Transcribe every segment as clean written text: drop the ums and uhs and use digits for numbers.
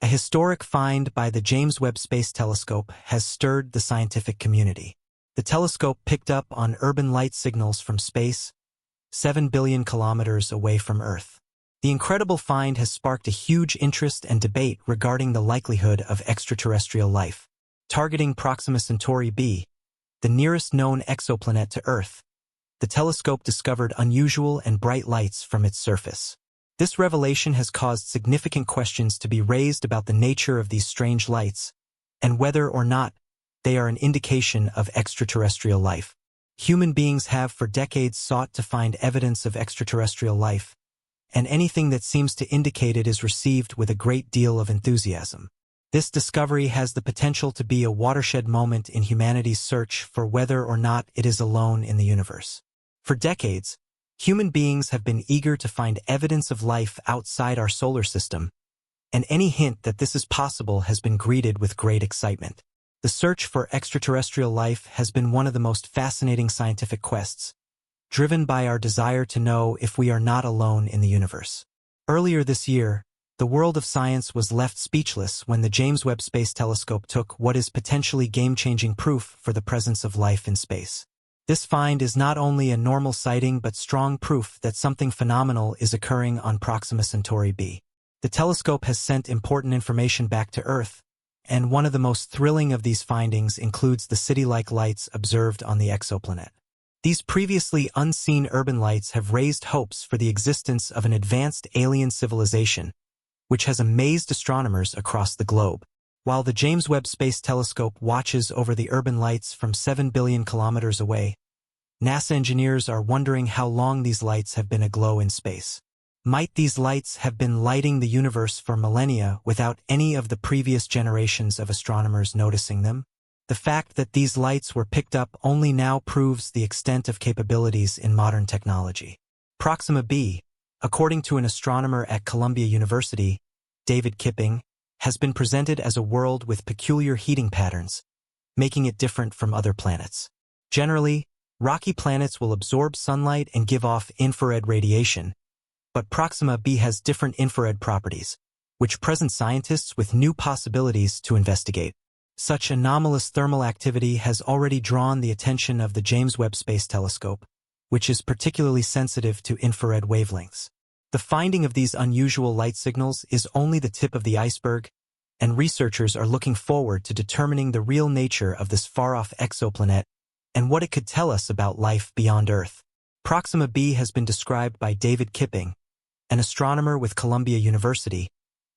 historic find by the James Webb Space Telescope has stirred the scientific community. The telescope picked up on urban light signals from space, 7 billion kilometers away from Earth. The incredible find has sparked a huge interest and debate regarding the likelihood of extraterrestrial life. Targeting Proxima Centauri b, the nearest known exoplanet to Earth, the telescope discovered unusual and bright lights from its surface. This revelation has caused significant questions to be raised about the nature of these strange lights and whether or not they are an indication of extraterrestrial life. Human beings have for decades sought to find evidence of extraterrestrial life, and anything that seems to indicate it is received with a great deal of enthusiasm. This discovery has the potential to be a watershed moment in humanity's search for whether or not it is alone in the universe. For decades, human beings have been eager to find evidence of life outside our solar system, and any hint that this is possible has been greeted with great excitement. The search for extraterrestrial life has been one of the most fascinating scientific quests, driven by our desire to know if we are not alone in the universe. Earlier this year, the world of science was left speechless when the James Webb Space Telescope took what is potentially game-changing proof for the presence of life in space. This find is not only a normal sighting but strong proof that something phenomenal is occurring on Proxima Centauri b. The telescope has sent important information back to Earth, and one of the most thrilling of these findings includes the city-like lights observed on the exoplanet. These previously unseen urban lights have raised hopes for the existence of an advanced alien civilization, which has amazed astronomers across the globe. While the James Webb Space Telescope watches over the urban lights from 7 billion kilometers away, NASA engineers are wondering how long these lights have been aglow in space. Might these lights have been lighting the universe for millennia without any of the previous generations of astronomers noticing them? The fact that these lights were picked up only now proves the extent of capabilities in modern technology. Proxima b, according to an astronomer at Columbia University, David Kipping, has been presented as a world with peculiar heating patterns, making it different from other planets. Generally, rocky planets will absorb sunlight and give off infrared radiation, but Proxima b has different infrared properties, which present scientists with new possibilities to investigate. Such anomalous thermal activity has already drawn the attention of the James Webb Space Telescope, which is particularly sensitive to infrared wavelengths. The finding of these unusual light signals is only the tip of the iceberg, and researchers are looking forward to determining the real nature of this far-off exoplanet and what it could tell us about life beyond Earth. Proxima b has been described by David Kipping, an astronomer with Columbia University,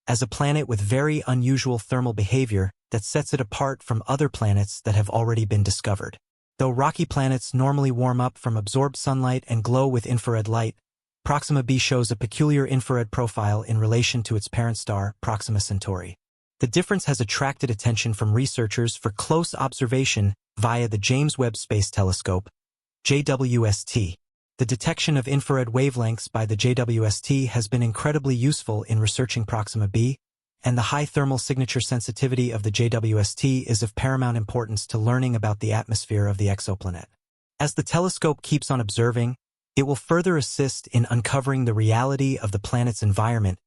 as a planet with very unusual thermal behavior that sets it apart from other planets that have already been discovered. Though rocky planets normally warm up from absorbed sunlight and glow with infrared light, Proxima b shows a peculiar infrared profile in relation to its parent star, Proxima Centauri. The difference has attracted attention from researchers for close observation via the James Webb Space Telescope, JWST. The detection of infrared wavelengths by the JWST has been incredibly useful in researching Proxima b, and the high thermal signature sensitivity of the JWST is of paramount importance to learning about the atmosphere of the exoplanet. As the telescope keeps on observing, it will further assist in uncovering the reality of the planet's environment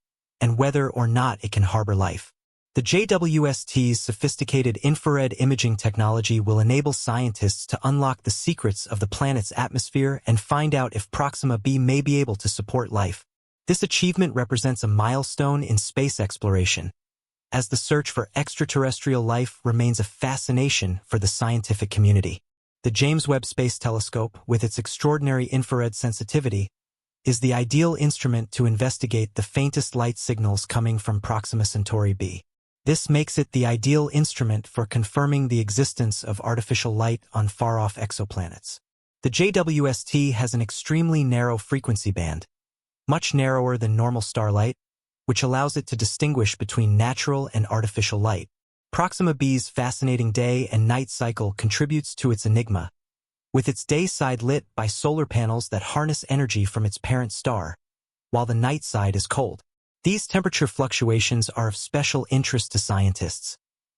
and whether or not it can harbor life. The JWST's sophisticated infrared imaging technology will enable scientists to unlock the secrets of the planet's atmosphere and find out if Proxima b may be able to support life. This achievement represents a milestone in space exploration, as the search for extraterrestrial life remains a fascination for the scientific community. The James Webb Space Telescope, with its extraordinary infrared sensitivity, is the ideal instrument to investigate the faintest light signals coming from Proxima Centauri b. This makes it the ideal instrument for confirming the existence of artificial light on far-off exoplanets. The JWST has an extremely narrow frequency band, much narrower than normal starlight, which allows it to distinguish between natural and artificial light. Proxima b's fascinating day and night cycle contributes to its enigma, with its day side lit by solar panels that harness energy from its parent star, while the night side is cold. These temperature fluctuations are of special interest to scientists,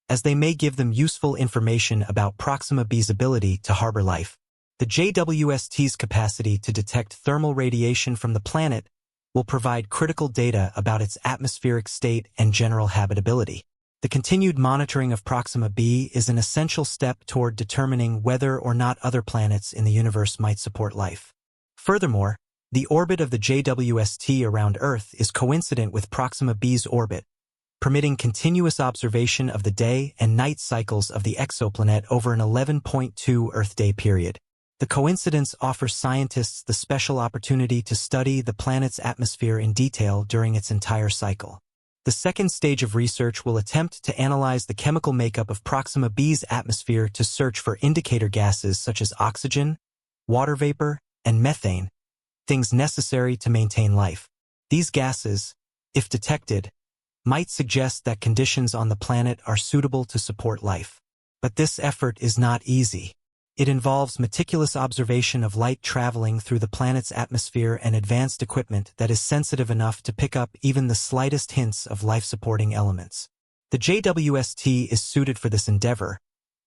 as they may give them useful information about Proxima b's ability to harbor life. The JWST's capacity to detect thermal radiation from the planet will provide critical data about its atmospheric state and general habitability. The continued monitoring of Proxima b is an essential step toward determining whether or not other planets in the universe might support life. Furthermore, the orbit of the JWST around Earth is coincident with Proxima b's orbit, permitting continuous observation of the day and night cycles of the exoplanet over an 11.2 Earth-day period. The coincidence offers scientists the special opportunity to study the planet's atmosphere in detail during its entire cycle. The second stage of research will attempt to analyze the chemical makeup of Proxima b's atmosphere to search for indicator gases such as oxygen, water vapor, and methane, things necessary to maintain life. These gases, if detected, might suggest that conditions on the planet are suitable to support life. But this effort is not easy. It involves meticulous observation of light traveling through the planet's atmosphere and advanced equipment that is sensitive enough to pick up even the slightest hints of life-supporting elements. The JWST is suited for this endeavor,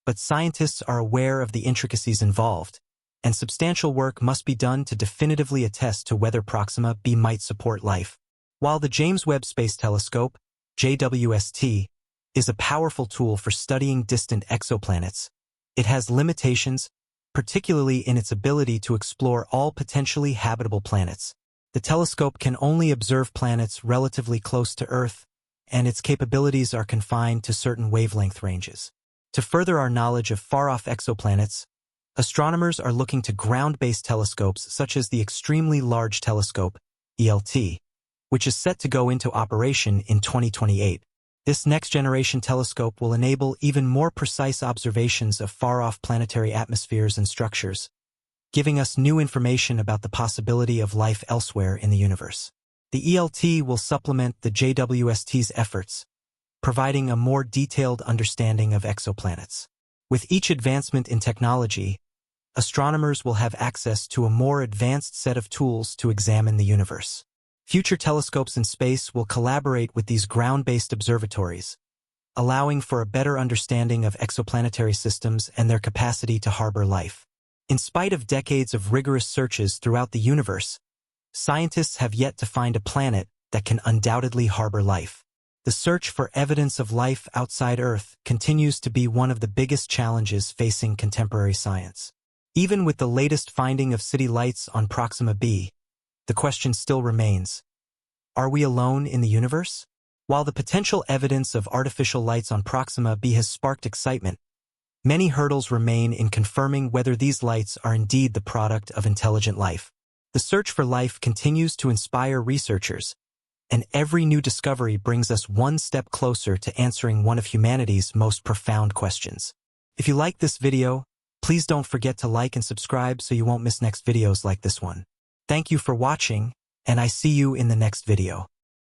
but scientists are aware of the intricacies involved, and substantial work must be done to definitively attest to whether Proxima b might support life. While the James Webb Space Telescope, JWST, is a powerful tool for studying distant exoplanets, it has limitations, particularly in its ability to explore all potentially habitable planets. The telescope can only observe planets relatively close to Earth, and its capabilities are confined to certain wavelength ranges. To further our knowledge of far-off exoplanets, astronomers are looking to ground-based telescopes such as the Extremely Large Telescope, ELT, which is set to go into operation in 2028. This next-generation telescope will enable even more precise observations of far-off planetary atmospheres and structures, giving us new information about the possibility of life elsewhere in the universe. The ELT will supplement the JWST's efforts, providing a more detailed understanding of exoplanets. With each advancement in technology, astronomers will have access to a more advanced set of tools to examine the universe. Future telescopes in space will collaborate with these ground-based observatories, allowing for a better understanding of exoplanetary systems and their capacity to harbor life. In spite of decades of rigorous searches throughout the universe, scientists have yet to find a planet that can undoubtedly harbor life. The search for evidence of life outside Earth continues to be one of the biggest challenges facing contemporary science. Even with the latest finding of city lights on Proxima b, the question still remains: are we alone in the universe? While the potential evidence of artificial lights on Proxima b has sparked excitement, many hurdles remain in confirming whether these lights are indeed the product of intelligent life. The search for life continues to inspire researchers, and every new discovery brings us one step closer to answering one of humanity's most profound questions. If you like this video, please don't forget to like and subscribe so you won't miss next videos like this one. Thank you for watching, and I see you in the next video.